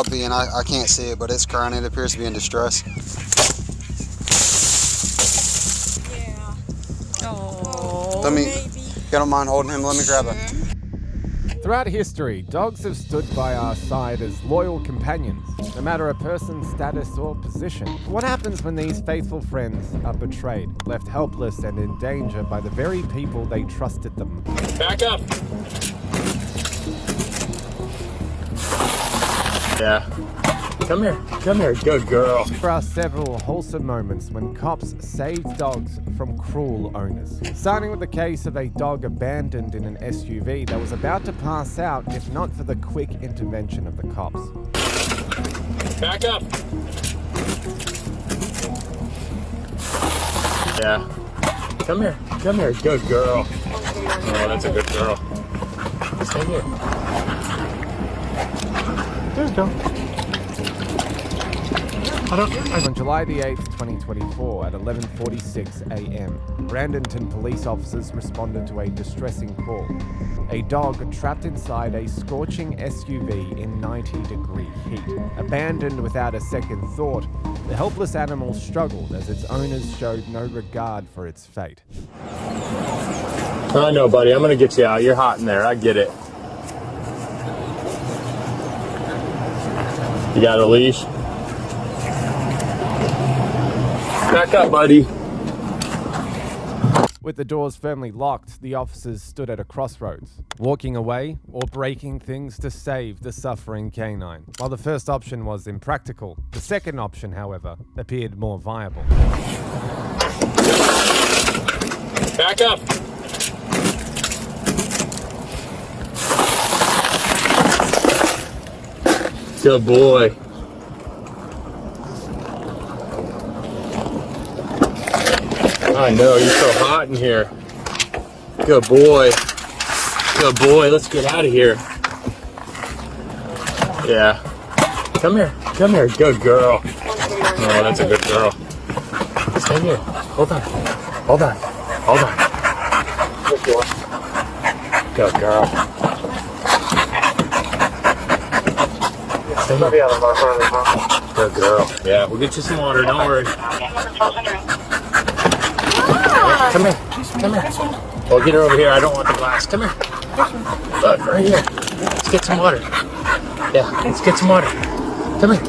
puppy, and I can't see it, but it's crying. It appears to be in distress. Yeah. Oh, Let me, baby. if you don't mind holding him, let me grab him. Throughout history, dogs have stood by our side as loyal companions, no matter a person's status or position. What happens when these faithful friends are betrayed, left helpless and in danger by the very people they trusted them? Back up! Yeah. Come here, good girl. There are several wholesome moments when cops saved dogs from cruel owners. Starting with the case of a dog abandoned in an SUV that was about to pass out if not for the quick intervention of the cops. Back up! Yeah. Come here, good girl. Oh, that's a good girl. Stay here. There you go. On July the 8th, 2024, at 11:46 a.m., Brandonton police officers responded to a distressing call. A dog trapped inside a scorching SUV in 90-degree heat. Abandoned without a second thought, the helpless animal struggled as its owners showed no regard for its fate. I know, buddy. I'm gonna get you out. You're hot in there. I get it. You got a leash? Back up, buddy. With the doors firmly locked, the officers stood at a crossroads, walking away or breaking things to save the suffering canine. While the first option was impractical, the second option, however, appeared more viable. Back up. Good boy. I know, you're so hot in here. Good boy. Good boy. Let's get out of here. Yeah. Come here, good girl. Oh, that's a good girl. Stay here. Hold on. Good girl. Stay here. Good girl. Yeah, we'll get you some water. Don't worry. Come here. Well, get her over here. I don't want the glass. Come here. Look, right here. Let's get some water. Yeah, let's get some water. Come here.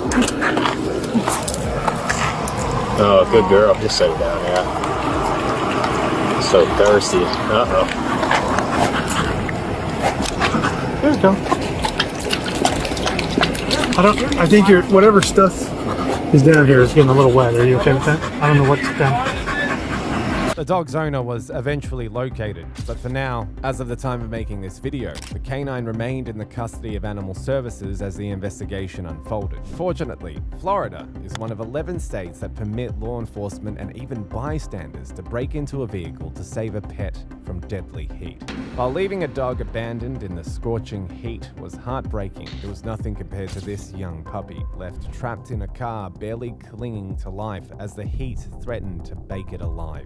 Oh, good girl. Just set it down, yeah. So thirsty. Uh-oh. There you go. I think whatever stuff is down here is getting a little wet. Are you okay with that? I don't know what's down. The dog's owner was eventually located, but for now, as of the time of making this video, the canine remained in the custody of Animal Services as the investigation unfolded. Fortunately, Florida is one of 11 states that permit law enforcement and even bystanders to break into a vehicle to save a pet from deadly heat. While leaving a dog abandoned in the scorching heat was heartbreaking, it was nothing compared to this young puppy, left trapped in a car, barely clinging to life as the heat threatened to bake it alive.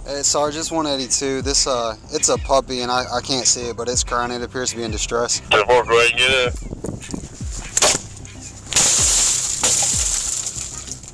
Hey, Sergeant, 182. This it's a puppy, and I can't see it, but it's crying. It appears to be in distress. Go ahead and get it.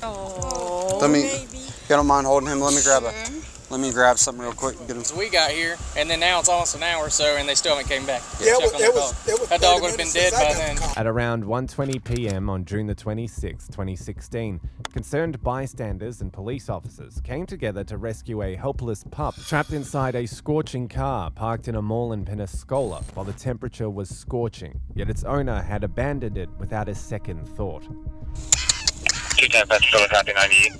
Oh, Let me, baby. if you don't mind holding him, let me grab something real quick and get him. So we got here, and then now it's almost an hour or so, and they still haven't came back. Yeah, it was that dog would have been dead by then. At around 1:20 p.m. on June the 26th, 2016, concerned bystanders and police officers came together to rescue a helpless pup trapped inside a scorching car parked in a mall in Pensacola while the temperature was scorching, yet its owner had abandoned it without a second thought. 210 Pensacola, copy 98.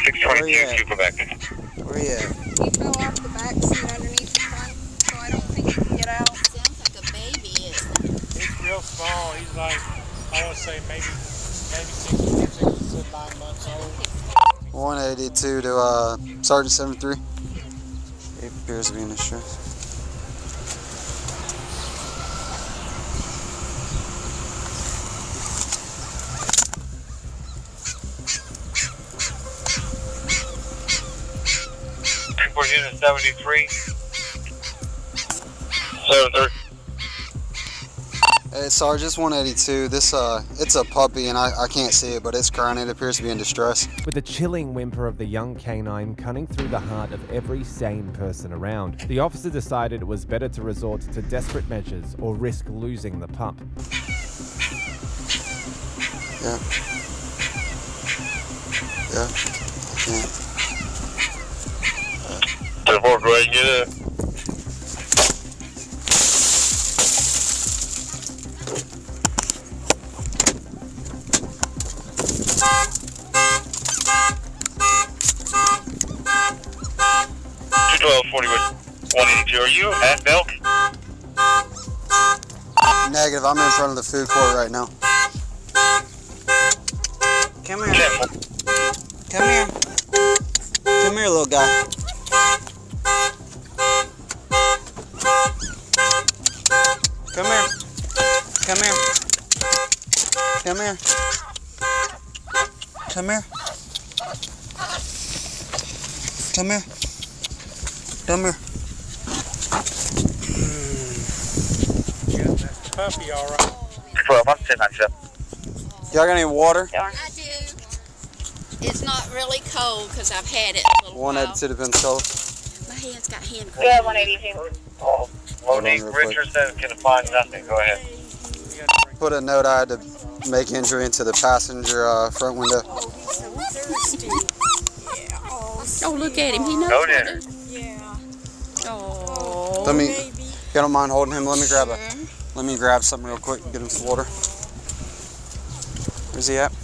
622, Quebec. Where you at? He fell off the back seat underneath the front, so I don't think he can get out. Sounds like a baby, isn't it? He's real small. He's like, I want to say maybe 6 to 9 months old. 182 to Sergeant 73. He appears to be in distress. Unit 73. 73. It's Sergeant 182. This it's a puppy, and I can't see it, but it's crying. It appears to be in distress. With the chilling whimper of the young canine cutting through the heart of every sane person around, the officer decided it was better to resort to desperate measures or risk losing the pup. Yeah. Yeah. Yeah. 10-4, go ahead and get it. Are you at Belk? Negative. I'm in front of the food court right now. Come here. Come here. Come here, little guy. Come here. Come here. Come here. Come here. Come here. Come here. Yeah, that's the puppy, all right. 12, I'm 1097. Y'all got any water? I do. It's not really cold because I've had it a little while. 182 to Pensacola. My hand's got hand cream. Yeah, 182. Oh, Monique Richardson can find nothing. Go ahead. Put a note I had to make entry into the passenger front window. Oh, he's so thirsty. Yeah. Oh, look at him. He knows Go what there. Yeah. Oh, Let me. baby. You don't mind holding him? Let me grab Let me grab something real quick and get him some water. Where's he at? Oh,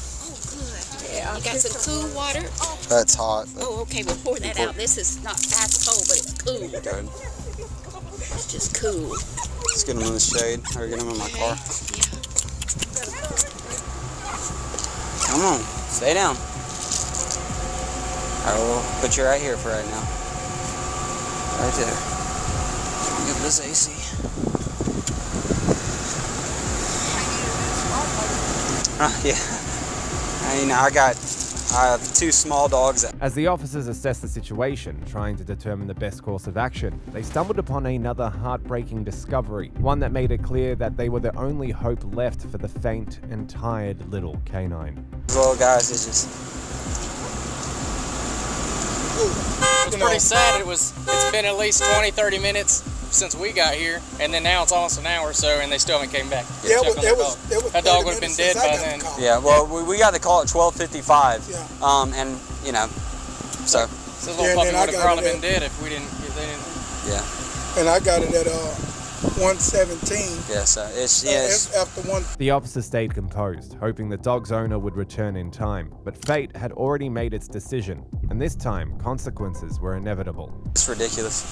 good. Yeah. You got some cool water? That's hot. Oh, okay. We'll pour that out. This is not ice cold, but it's cool. Good. It's just cool. Let's get him in the shade or get him in my car. Yeah. Come on, stay down. I will put you right here for right now. Right there. Get this AC. Yeah. I have two small dogs. As the officers assessed the situation, trying to determine the best course of action, they stumbled upon another heartbreaking discovery, one that made it clear that they were the only hope left for the faint and tired little canine. These little guys is just... It's pretty sad. It's been at least 20-30 minutes since we got here, and then now it's almost an hour or so, and they still haven't came back. Yeah, That dog would have been dead by then. Yeah, well, we got the call at 12:55. Yeah. And, you know, so... So the little puppy would have probably been dead if they didn't. Yeah. And I got it at 1:17. Yeah, so it's After 1. The officer stayed composed, hoping the dog's owner would return in time, but fate had already made its decision, and this time consequences were inevitable. It's ridiculous.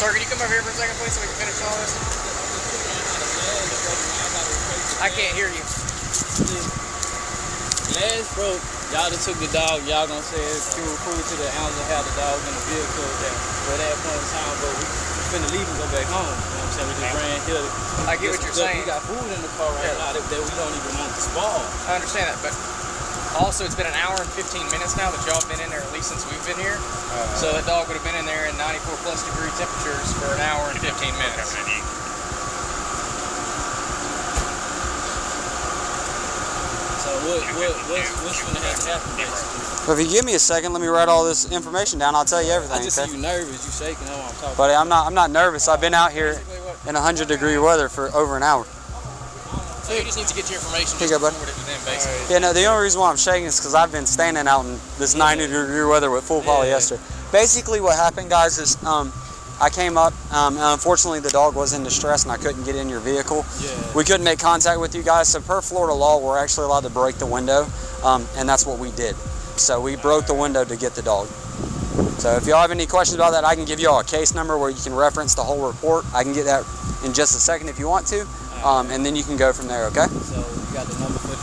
Sir, can you come over here for a second, please, so we can finish all this? I can't hear you. Last broke, y'all just took the dog, y'all gonna say it's cool to the animals to have the dog in the vehicle for that point in time, but we finna leave and go back home. You know what I'm saying? We just ran here. I get what you're saying. We got food in the car right now that we don't even want to spoil. I understand that, but also it's been an hour and 15 minutes now that y'all have been in there, at least since we've been here. So that dog would have been in there in 94+ degree temperatures for an hour and 15 minutes. So what's gonna have to happen next? Well, if you give me a second, let me write all this information down. I'll tell you everything. I just okay? see you nervous, you shaking, that's what I'm talking But I'm not nervous. I've been out here in 100-degree weather for over an hour. So you just need to get your information Here you go, bud. forward it to them, basically. Yeah, no, the only reason why I'm shaking is because I've been standing out in this 90-degree weather with full polyester. Basically what happened, guys, is I came up, and unfortunately the dog was in distress and I couldn't get in your vehicle. We couldn't make contact with you guys, so per Florida law, we're actually allowed to break the window, and that's what we did. So we broke the window to get the dog. So if y'all have any questions about that, I can give you all a case number where you can reference the whole report. I can get that in just a second if you want to, and then you can go from there, okay? So you got the number for the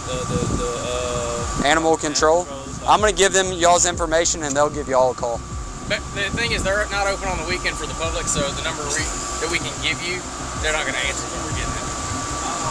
Animal control. I'm going to give them y'all's information and they'll give y'all a call. But the thing is, they're not open on the weekend for the public, so the number that we can give you, they're not going to answer when we're getting it.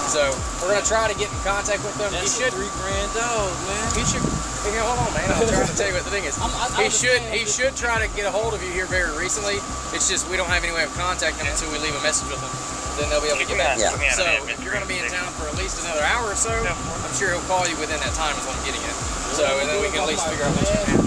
So we're gonna try to get in contact with them. That's He should. a $3 grand dog, man. He should. Hey, hold on, man. I'm trying to tell you what the thing is. He should try to get a hold of you here very recently. It's just we don't have any way of contacting him until we leave a message with him. Then they'll be able to get back. Yeah. So if you're gonna be in town for at least another hour or so, I'm sure he'll call you within that time. Is what I'm getting at. So and then we can at least figure out what's gonna happen.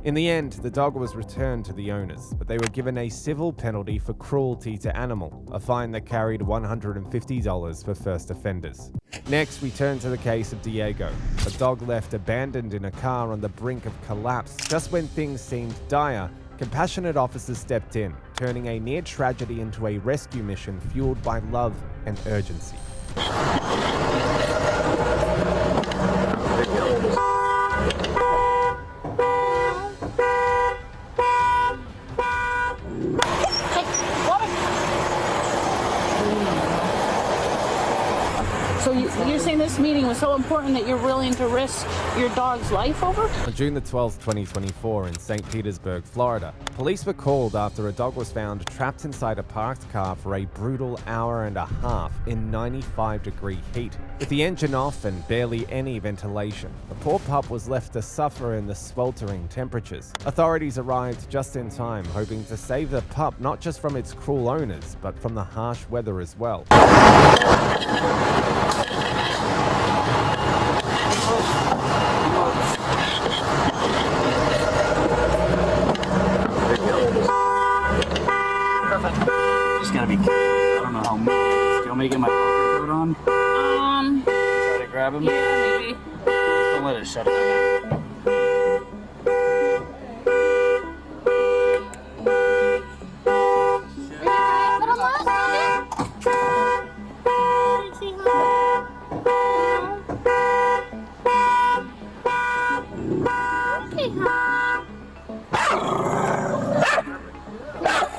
In the end, the dog was returned to the owners, but they were given a civil penalty for cruelty to animal, a fine that carried $150 for first offenders. Next, we turn to the case of Diego, a dog left abandoned in a car on the brink of collapse. Just when things seemed dire, compassionate officers stepped in, turning a near tragedy into a rescue mission fueled by love and urgency. So you're saying this meeting was so important that you're willing to risk your dog's life over? On June the 12th, 2024, in St. Petersburg, Florida, police were called after a dog was found trapped inside a parked car for a brutal hour and a half in 95-degree heat. With the engine off and barely any ventilation, the poor pup was left to suffer in the sweltering temperatures. Authorities arrived just in time, hoping to save the pup not just from its cruel owners, but from the harsh weather as well. Just gotta be careful. I don't know how many. Do you want me to get my poker coat on? Try to grab him? Yeah, maybe. Don't let it shut it down.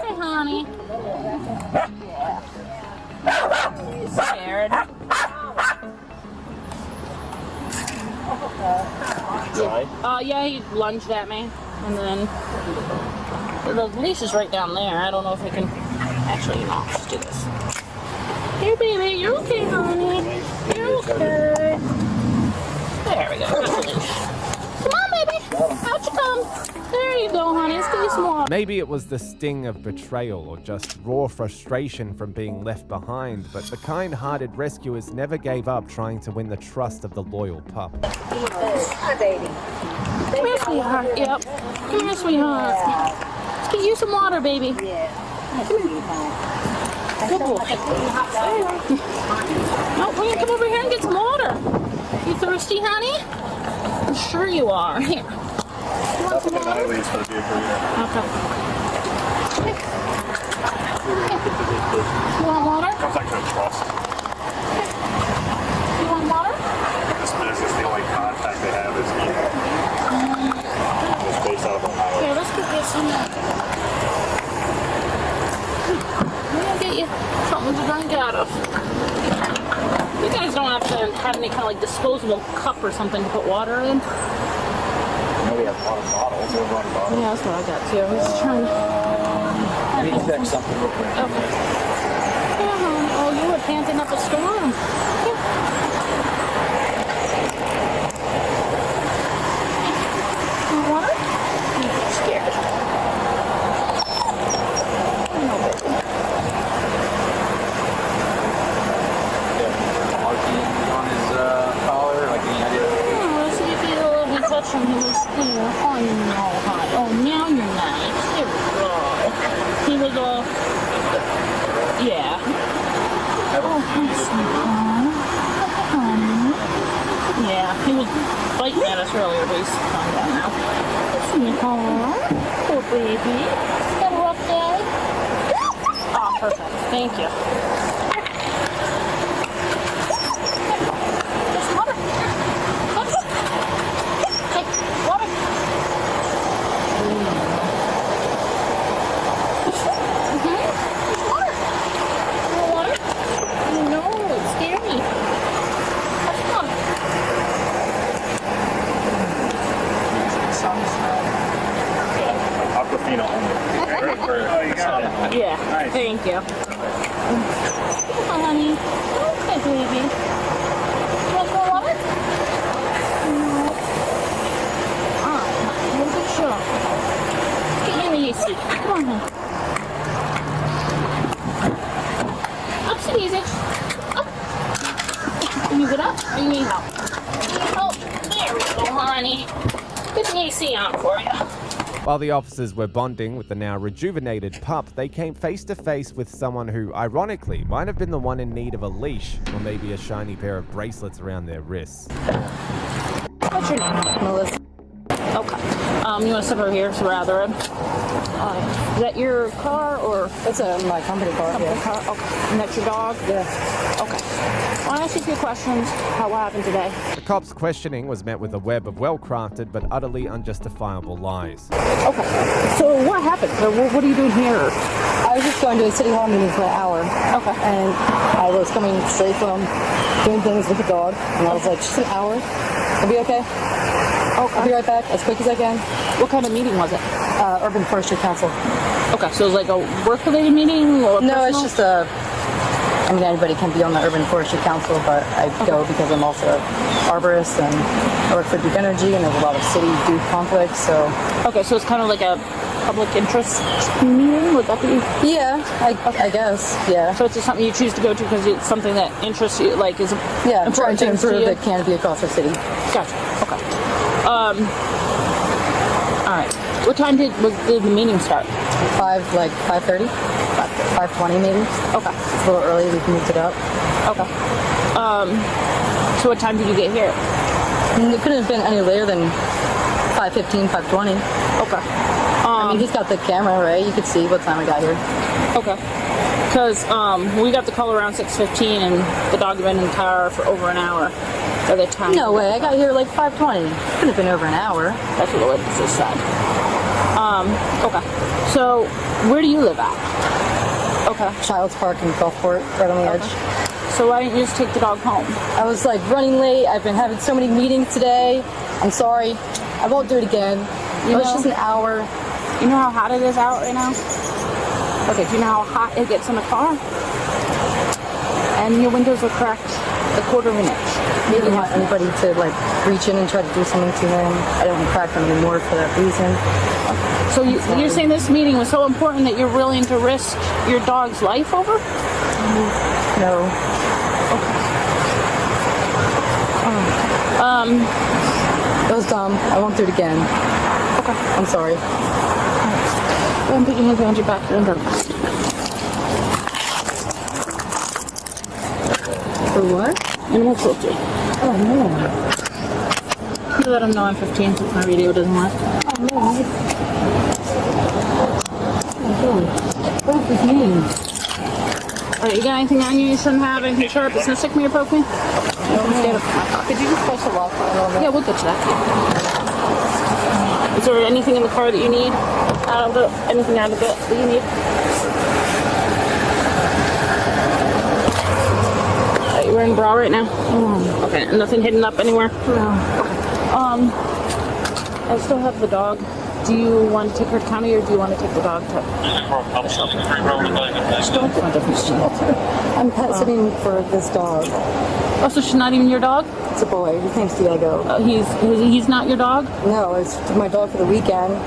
Hey, honey. He's scared. Yeah, he lunged at me, and then the leash is right down there. I don't know if I can actually, no, just do this. Here, baby, you're okay, honey. You're okay. There we go. Come on, baby. Out you come. There you go, honey. Stay small. Maybe it was the sting of betrayal or just raw frustration from being left behind, but the kind-hearted rescuers never gave up trying to win the trust of the loyal pup. Hi, baby. Come here, sweetheart. Yep. Come here, sweetheart. Let's get you some water, baby. Yeah. Come here. Good boy. No, will you come over here and get some water? You thirsty, honey? I'm sure you are. Here. You want some water? Okay. You want water? Comes back to trust. You want water? This business, the only contact they have is me. It's based out of Ohio. Here, let's get you some. I'm gonna get you something to drink out of. You guys don't have to have any kind of like disposable cup or something to put water in. We have water bottles. We're running bottles. Yeah, that's what I got too. I was just trying to. I need to check something real quick. Okay. Yeah, oh, you were panting up a storm. Here. Want water? I'm scared. No, baby. On his collar, like any idea? Let's see if you let me touch him. He was there. Oh, no, honey. Oh, now you're nice. There we go. He was all. Yeah. Oh, sweetheart. Honey. Yeah, he was biting at us earlier, but he's calm down now. Sweetheart. Poor baby. Had a rough day? Oh, perfect. Thank you. There's water. Hey, water. There's water. You want water? No, it's scary. Come on. Aquafina only. Oh, you got it. Yeah, thank you. Oh, honey. Okay, baby. You want some water? No. Here's a truck. Get in the AC. Come on, honey. Up, sit easy. Up. Can you get up? Or you need help? Oh, there we go, honey. Get the AC on for you. While the officers were bonding with the now rejuvenated pup, they came face to face with someone who, ironically, might have been the one in need of a leash or maybe a shiny pair of bracelets around their wrists. What's your name? Melissa. Okay. You want to step over here so we're out of the road? Is that your car or? It's my company car. Car? Okay. And that's your dog? Yeah. Okay. I want to ask you a few questions about what happened today. The cops' questioning was met with a web of well-crafted but utterly unjustifiable lies. Okay. So what happened? What are you doing here? I was just going to a city hall meeting for an hour. Okay. And I was coming straight from doing things with the dog. And I was like, just an hour? It'll be okay? Okay. I'll be right back as quick as I can. What kind of meeting was it? Urban Forestry Council. Okay, so it was like a work-related meeting or No, personal? it's just I mean, anybody can be on the Urban Forestry Council, but I go because I'm also an arborist and I work for Duke Energy and there's a lot of city-Duke conflicts, so... Okay, so it's kind of like a public interest meeting? Would that be? Yeah, I guess, yeah. So it's just something you choose to go to because it's something that interests you, like is yeah, I'm trying to important improve to the canopy across our city. Gotcha, okay. Alright. What time did the meeting start? 5:30? 5:20 maybe. Okay. It's a little early, we've moved it up. Okay. So what time did you get here? It couldn't have been any later than 5:15, 5:20. Okay. I mean, he's got the camera, right? You could see what time I got here. Okay. Because we got the call around 6:15 and the dog had been in the car for over an hour. By the time. No way, I got here like 5:20. Couldn't have been over an hour. That's what the witnesses said. Okay. So, where do you live at? Okay. Child's Park and Gulfport, right on the edge. So why didn't you just take the dog home? I was like running late. I've been having so many meetings today. I'm sorry. I won't do it again. It was just an hour. You know how hot it is out right now? Okay, do you know how hot it gets in the car? And your windows are cracked a quarter of an inch. I didn't want anybody to like reach in and try to do something to him. I don't want to crack them anymore for that reason. So you're saying this meeting was so important that you're willing to risk your dog's life over? No. It was dumb. I won't do it again. Okay. I'm sorry. Go ahead and put your hands behind your back. You're under arrest. For what? Animal cruelty. Oh, no. You let them know I'm 15 since my radio doesn't work. Oh, no. What does this mean? Alright, you got anything on you shouldn't have? Anything sharp? It's no stick me or poke me? Could you just press the lock on that? Yeah, we'll get to that. Is there anything in the car that you need? Anything out of it that you need? Are you wearing a bra right now? Okay, nothing hidden up anywhere? No. Okay. I still have the dog. Do you want to take her to county or do you want to take the dog to the shelter? I'm pet sitting for this dog. Oh, so she's not even your dog? It's a boy. His name's Diego. He's not your dog? No, it's my dog for the weekend.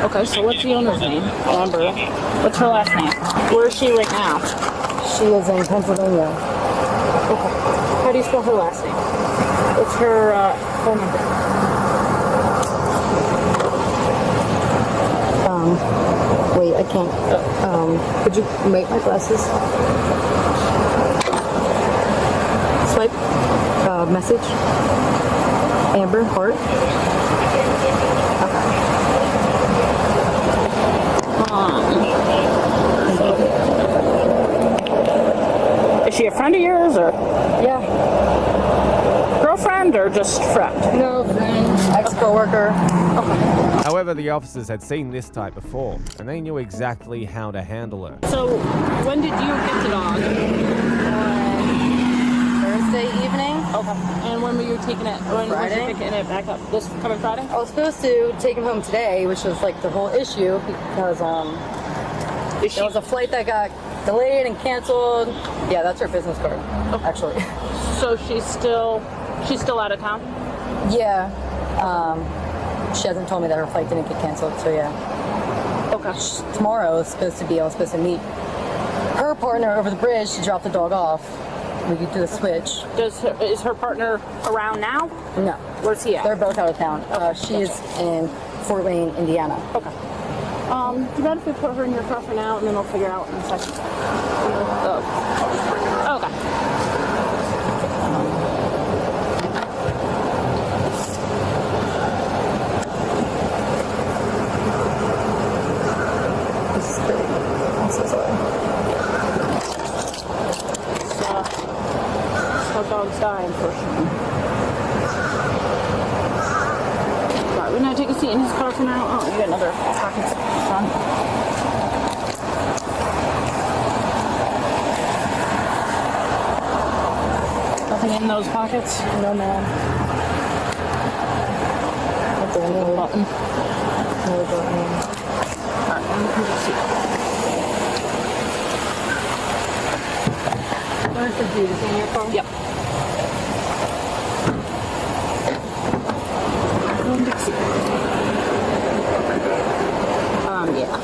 Okay, so what's the owner's name? Amber. What's her last name? Where is she right now? She is in Pennsylvania. Okay. How do you spell her last name? What's her phone number? Wait, I can't. Could you make my glasses? Swipe. Message. Amber, heart. Is she a friend of yours or? Yeah. Girlfriend or just friend? No, friend. Ex-coworker. Okay. However, the officers had seen this type before, and they knew exactly how to handle her. So, when did you get the dog? Thursday evening. Okay. And when were you taking it? When Friday. were you picking it back up? This coming Friday? I was supposed to take him home today, which was like the whole issue because there was a flight that got delayed and canceled. Yeah, that's her business card, actually. So she's still out of town? Yeah. She hasn't told me that her flight didn't get canceled, so yeah. Okay. Tomorrow is supposed to be, I was supposed to meet her partner over the bridge to drop the dog off. We could do the switch. Is her partner around now? No. Where's he at? They're both out of town. She is in Fort Wayne, Indiana. Okay. Do you mind if we put her in your car for now, and then we'll figure out in a second? Okay. I'm so sorry. Her dog's dying, unfortunately. Right, we're gonna take a seat in his car for now. Oh, you got another pocket at the front. Nothing in those pockets? No, ma'am. No button. No button. Alright, let me put the seat. Where's the dude? Is he in your car? Yep. Yeah.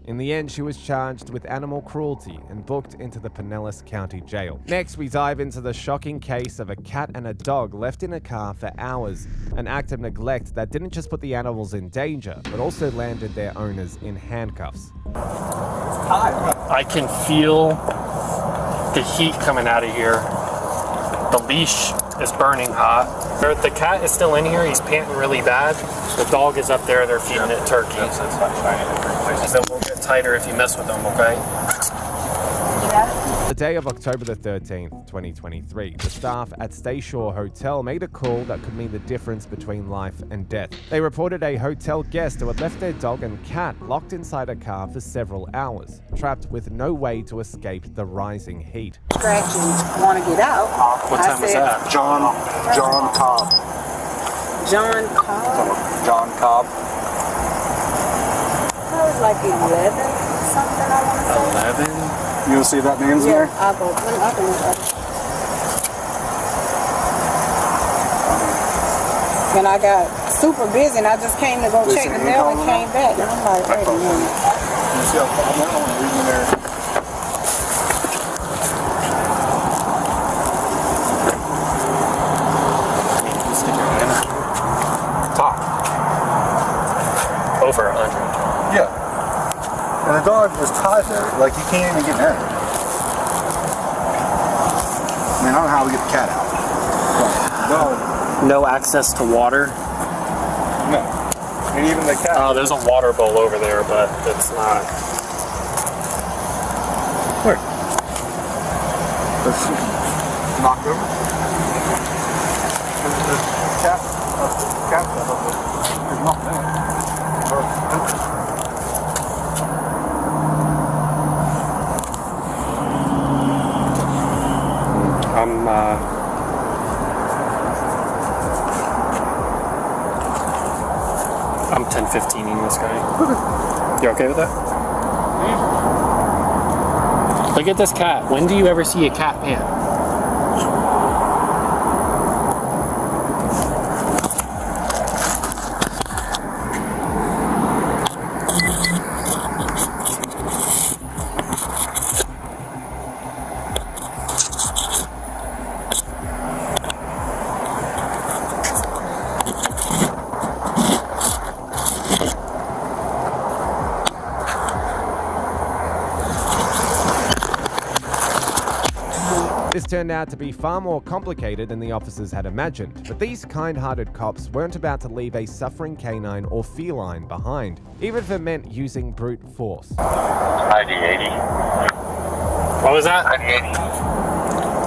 In the end, she was charged with animal cruelty and booked into the Pinellas County Jail. Next, we dive into the shocking case of a cat and a dog left in a car for hours, an act of neglect that didn't just put the animals in danger, but also landed their owners in handcuffs. I can feel the heat coming out of here. The leash is burning hot. The cat is still in here. He's panting really bad. The dog is up there. They're feeding it turkey. So we'll get tighter if you mess with them, okay? The day of October the 13th, 2023, the staff at Stay Shore Hotel made a call that could mean the difference between life and death. They reported a hotel guest who had left their dog and cat locked inside a car for several hours, trapped with no way to escape the rising heat. Scratching, want to get out. What time was that? John Cobb. John Cobb? John Cobb. That was like 11 something, I want to say. 11? You want to see if that name's in there? I'll go. I can look at it. And I got super busy and I just came to go check the mail and came back. And I'm like, wait a minute. You see how I'm not reading there. Top. Over 100. Yeah. And the dog was tied there, like he can't even get out. I mean, I don't know how we get the cat out. No. No access to water? No. And even the cat. Oh, there's a water bowl over there, but it's not. Where? It's knocked over? The cat is not there. I'm 10-15ing this guy. You okay with that? Look at this cat. When do you ever see a cat pant? This turned out to be far more complicated than the officers had imagined, but these kind-hearted cops weren't about to leave a suffering canine or feline behind, even if it meant using brute force. ID-80. What was that? ID-80.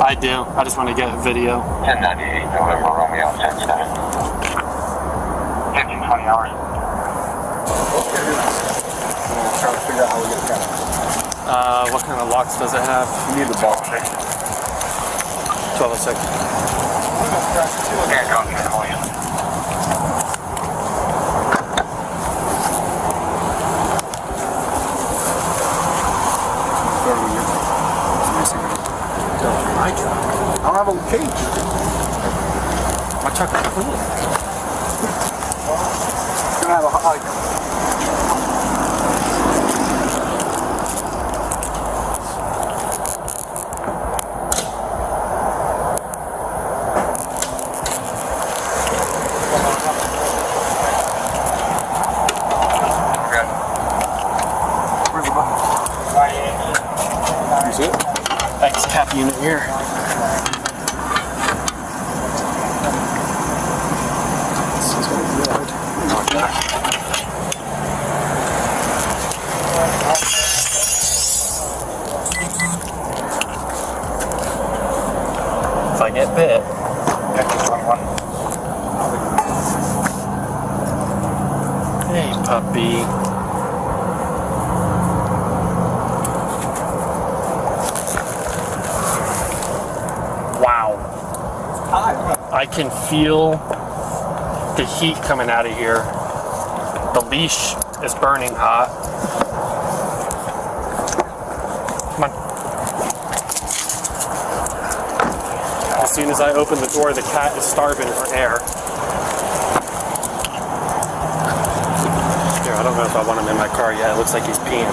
I do. I just want to get a video. 1098 November Romeo 10-7. 15-20 hours. I'm trying to figure out how we get the cat. What kind of locks does it have? You need the ball check. 1206. Yeah, go ahead, hold you. whole cage. My truck is full. It's gonna have a hot. X-cap unit here. This is gonna be hard. If I get bit. Hey, puppy. I can feel the heat coming out of here. The leash is burning hot. Come on. As soon as I open the door, the cat is starving for air. Here, I don't know if I want him in my car yet. It looks like he's peeing.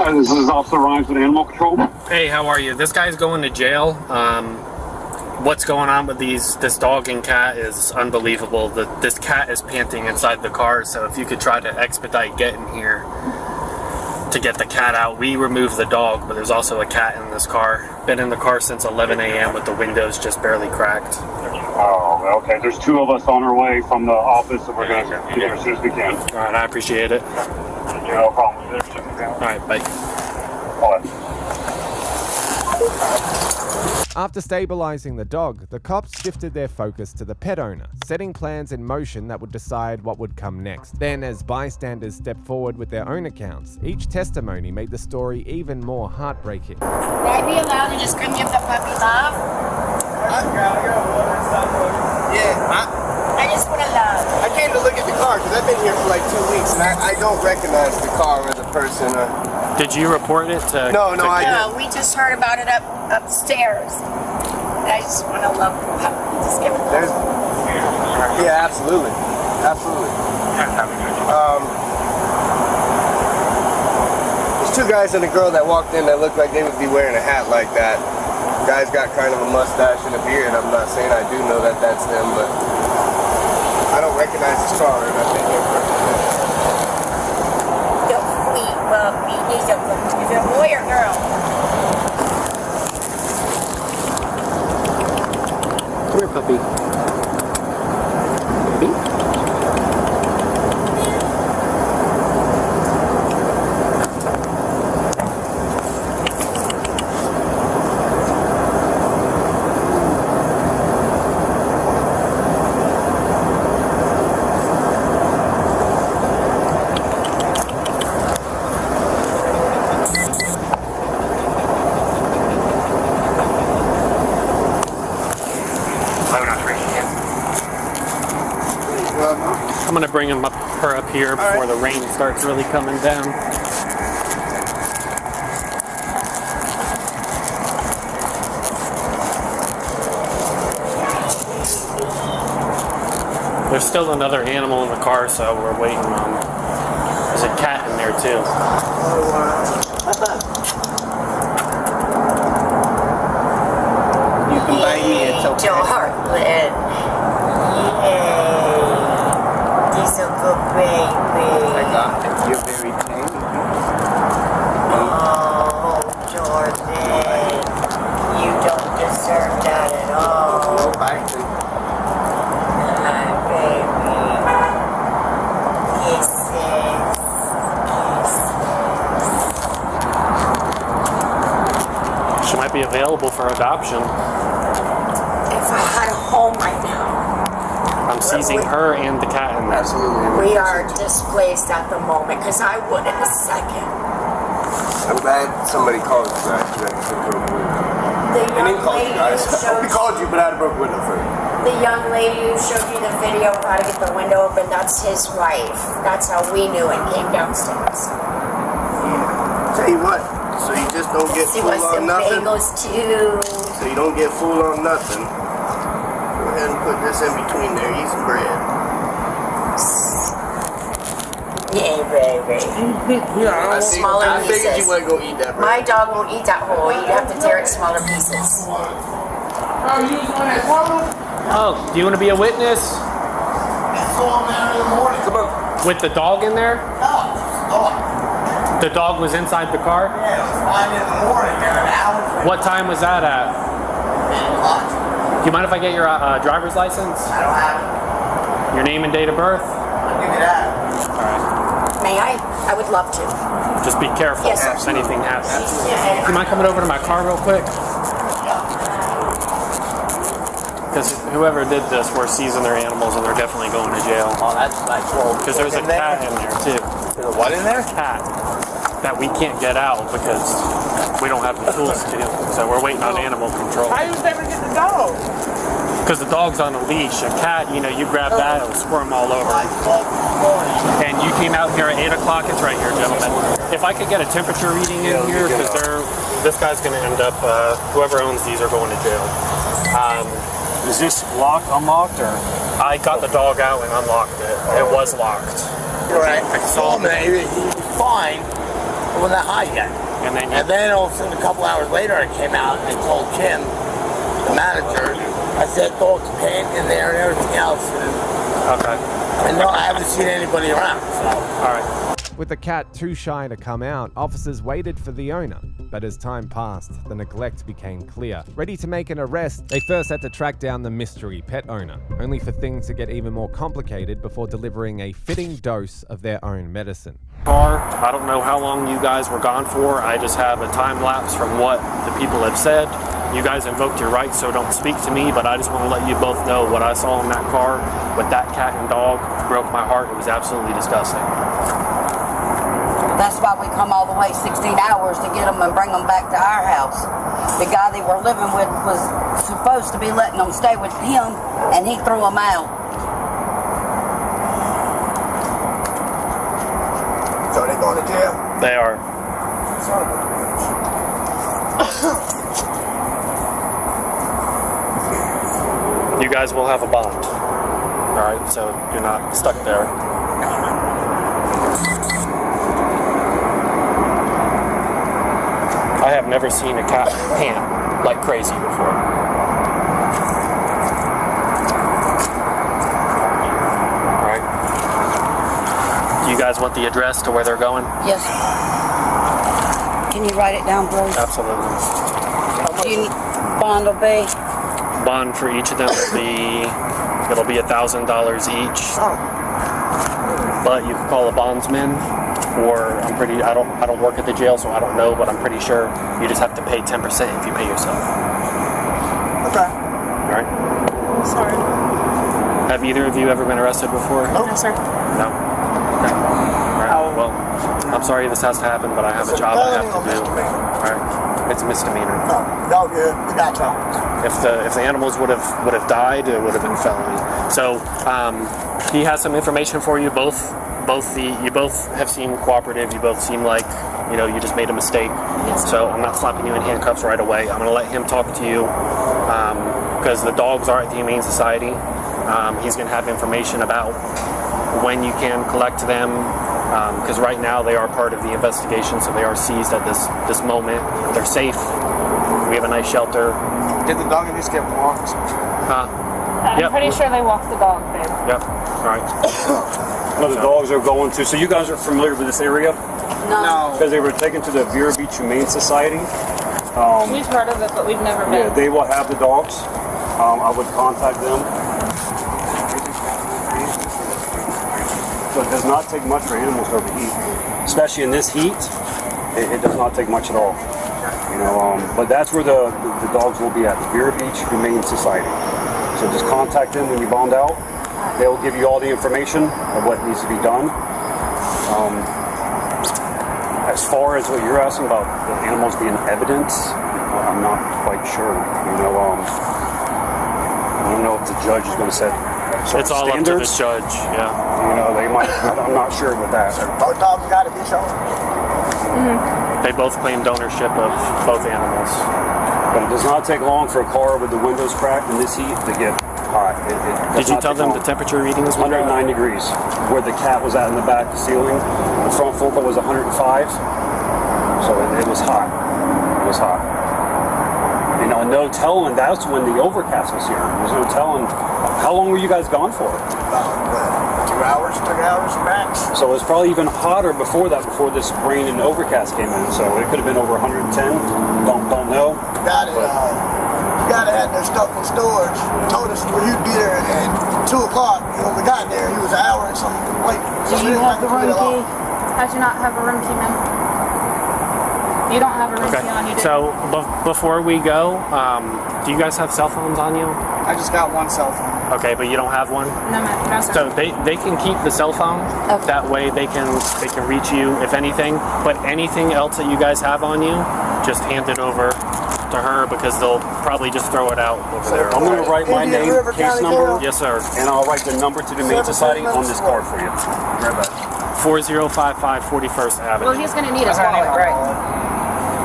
This is Officer Rhymes with Animal Control. Hey, how are you? This guy's going to jail. What's going on with this dog and cat is unbelievable. This cat is panting inside the car, so if you could try to expedite getting here to get the cat out. We removed the dog, but there's also a cat in this car. Been in the car since 11 a.m. with the windows just barely cracked. Oh, okay. There's two of us on our way from the office, so we're going to get there as soon as we can. All right, I appreciate it. No problem. All right, bye. After stabilizing the dog, the cops shifted their focus to the pet owner, setting plans in motion that would decide what would come next. Then, as bystanders stepped forward with their own accounts, each testimony made the story even more heartbreaking. Would I be allowed to just come give the puppy love? I just want to love. I came to look at the car because I've been here for like 2 weeks and I don't recognize the car or the person. Did you report it to? No, I didn't. No, we just heard about it upstairs. I just want to love the puppy. Just give it love. Yeah, absolutely. Absolutely. There's two guys and a girl that walked in that looked like they would be wearing a hat like that. The guy's got kind of a mustache and a beard. I'm not saying I do know that that's them, but I don't recognize his car, and I've been here for You're sweet puppy. Is it a boy or girl? Come here, puppy. I'm gonna bring her up here before the rain starts really coming down. There's still another animal in the car, so we're waiting on. There's a cat in there too. You can bite me, it's okay. Your heart, Lynn. He's a good baby. I got it. You're very tame. Oh, Jordan. You don't deserve that at all. No biting. Hi, baby. Kisses. Kisses. adoption. If I had a home right now. I'm seizing her and the cat in there. We are displaced at the moment because I would in a second. I'm glad somebody called you guys. The young lady who showed We called you, but I had a broken window for you. the young lady who showed you the video of how to get the window open, that's his wife. That's how we knew it. Came downstairs. Tell you what, so you just don't get She full wants on some nothing. bagels too. So you don't get full on nothing. Go ahead and put this in between there. Eat some bread. Yeah, baby. I Smaller figured pieces. you wouldn't go eat that bread. My dog won't eat that whole. You have to tear it smaller pieces. Oh, do you want to be a witness? With the dog in there? The dog was inside the car? Yeah, it was 5 in the morning there, an hour. What time was that at? Do you mind if I get your driver's license? I don't have it. Your name and date of birth? I'll give you that. May I? I would love to. Just be careful Yes, sir. if anything happens. Yeah. Do you mind coming over to my car real quick? Because whoever did this, we're seizing their animals and they're definitely going to jail. Oh, that's like, well, Because there's a cat in there too. There's a what in there? Cat that we can't get out because we don't have the tools to. So we're waiting on animal control. How you was able to get the dog? Because the dog's on a leash. A cat, you know, you grab that, it'll squirm all over. And you came out here at 8 o'clock. It's right here, gentlemen. If I could get a temperature reading in here, because this guy's going to end up, whoever owns these are going to jail. Is this locked, unlocked, or? I got the dog out and unlocked it. It was locked. Right. I saw him and he was fine. It wasn't that hot yet. And then all of a sudden, a couple hours later, I came out and told Kim, the manager, I said dog's pant in there and everything else. Okay. And no, I haven't seen anybody around. So. All right. With the cat too shy to come out, officers waited for the owner. But as time passed, the neglect became clear. Ready to make an arrest, they first had to track down the mystery pet owner, only for things to get even more complicated before delivering a fitting dose of their own medicine. I don't know how long you guys were gone for. I just have a time lapse from what the people have said. You guys invoked your rights, so don't speak to me, but I just want to let you both know what I saw in that car with that cat and dog broke my heart. It was absolutely disgusting. That's why we come all the way 16 hours to get them and bring them back to our house. The guy they were living with was supposed to be letting them stay with him, and he threw them out. So they going to jail? They are. You guys will have a bond. All right, so you're not stuck there. I have never seen a cat pant like crazy before. All right. Do you guys want the address to where they're going? Yes. Can you write it down, please? Absolutely. Do you need bond will be? Bond for each of them it'll be $1,000 each. But you can call a bondsman, or I don't work at the jail, so I don't know, but I'm pretty sure you just have to pay 10% if you pay yourself. Okay. All right. Sorry. Have either of you ever been arrested before? No, sir. No. Okay. All right. Well, I'm sorry this has to happen, but I have a job I have to do. All right. It's a misdemeanor. No, good. We got y'all. If the animals would have died, it would have been felony. So he has some information for you. You both have seemed cooperative. You both seem like you just made a mistake. Yes. So I'm not slapping you in handcuffs right away. I'm going to let him talk to you because the dogs are at the Humane Society. He's going to have information about when you can collect them. Because right now they are part of the investigation, so they are seized at this moment. They're safe. We have a nice shelter. Did the dog at least get walked? I'm pretty sure they walked the dog, babe. Yep. All right. The dogs are going to. So you guys are familiar with this area? No. Because they were taken to the Vero Beach Humane Society. We've heard of it, but we've never been. Yeah, they will have the dogs. I would contact them. So it does not take much for animals to overheat, especially in this heat. It does not take much at all. But that's where the dogs will be at, the Vera Beach Humane Society. So just contact them when you bond out. They'll give you all the information of what needs to be done. As far as what you're asking about the animals being evidence, I'm not quite sure. I don't know if the judge is going to set It's all standards. up to the judge, yeah. They might, I'm not sure with that. Both dogs got to be shown. They both claimed ownership of both animals. But it does not take long for a car with the windows cracked in this heat to get hot. Did you tell them the temperature reading was 109 degrees? Where the cat was at in the back, the ceiling, the front focal was 105. So it was hot. It was hot. No telling. That's when the overcast was here. There was no telling. How long were you guys gone for? About 2 hours, 3 hours max. So it was probably even hotter before that, before this rain and overcast came in. So it could have been over 110. Don't know. Got it. Guy that had their stuff in storage told us he'd be there at 2 o'clock. When we got there, he was an hour and something late. Do you have the room key? How'd you not have a room key, man? You don't have a room key on you, do you? So before we go, do you guys have cell phones on you? I just got one cell phone. Okay, but you don't have one? No, man. No, sir. So they can keep the cell phone. Okay. That way they can reach you if anything. But anything else that you guys have on you, just hand it over to her because they'll probably just throw it out over there. I'm going to write my name, case number. Yes, sir. And I'll write the number to the Humane Society on this card for you. Right back. 4055 41st Avenue. Well, he's going to need his wallet, right?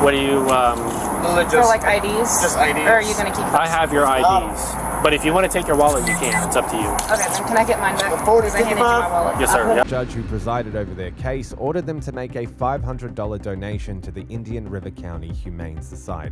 What do you... For like IDs? Just IDs. Or are you going to keep them? I have your IDs. But if you want to take your wallet, you can. It's up to you. Okay, then can I get mine back? Because I handed you my wallet. Yes, sir. The judge who presided over their case ordered them to make a $500 donation to the Indian River County Humane Society.